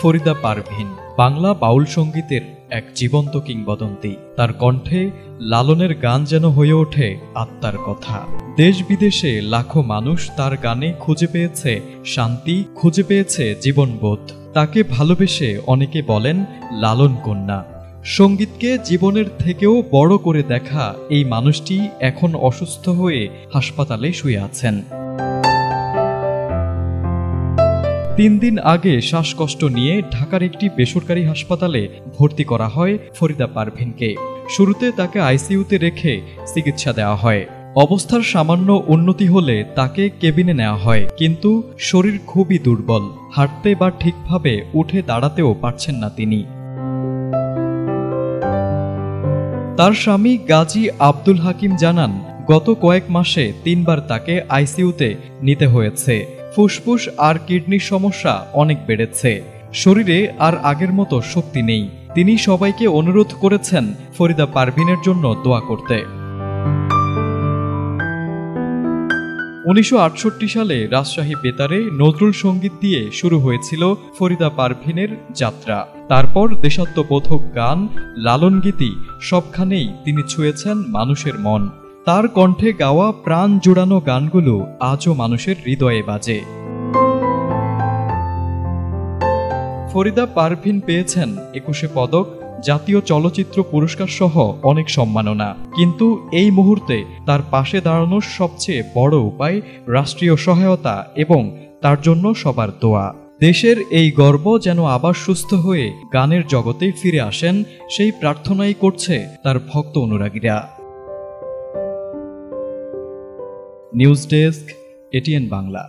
ফরিদা পারভীন বাংলা বাউল সঙ্গীতের এক জীবন্ত কিংবদন্তি। তার কণ্ঠে লালনের গান যেন হয়ে ওঠে আত্মার কথা। দেশ বিদেশে লাখো মানুষ তার গানে খুঁজে পেয়েছে শান্তি, খুঁজে পেয়েছে জীবনবোধ। তাকে ভালোবেসে অনেকে বলেন লালন কন্যা। সঙ্গীতকে জীবনের থেকেও বড় করে দেখা এই মানুষটি এখন অসুস্থ হয়ে হাসপাতালে শুয়ে আছেন। 3 দিন আগে শ্বাসকষ্ট নিয়ে ঢাকার একটি বেসরকারি হাসপাতালে ভর্তি করা হয় ফরিদা পারভীনকে। শুরুতে তাকে আইসিইউতে রেখে চিকিৎসা দেওয়া হয়। অবস্থার সামান্য উন্নতি হলে তাকে কেবিনে নেওয়া হয়, কিন্তু শরীর খুবই দুর্বল। হাঁটতে বা ঠিকভাবে উঠে দাঁড়াতেও পারছেন না তিনি। তার স্বামী গাজী আব্দুল হাকিম জানান, গত কয়েক মাসে 3 বার তাকে আইসিইউতে নিতে হয়েছে। ফুসফুস আর কিডনির সমস্যা অনেক বেড়েছে। শরীরে আর আগের মতো শক্তি নেই। তিনি সবাইকে অনুরোধ করেছেন ফরিদা পারভীনের জন্য দোয়া করতে। 1968 সালে রাজশাহী বেতারে নজরুল সঙ্গীত দিয়ে শুরু হয়েছিল ফরিদা পারভীনের যাত্রা। তারপর দেশাত্মবোধক গান, লালন গীতি সবখানেই তিনি ছুঁয়েছেন মানুষের মন। তার কণ্ঠে গাওয়া প্রাণ জুড়ানো গানগুলো আজও মানুষের হৃদয়ে বাজে। ফরিদা পারভীন পেয়েছেন 21 পদক, জাতীয় চলচ্চিত্র পুরস্কার সহ অনেক সম্মাননা। কিন্তু এই মুহূর্তে তার পাশে দাঁড়ানোর সবচেয়ে বড় উপায় রাষ্ট্রীয় সহায়তা এবং তার জন্য সবার দোয়া। দেশের এই গর্ব যেন আবার সুস্থ হয়ে গানের জগতে ফিরে আসেন, সেই প্রার্থনাই করছে তার ভক্ত অনুরাগীরা। News desk, ATN Bangla.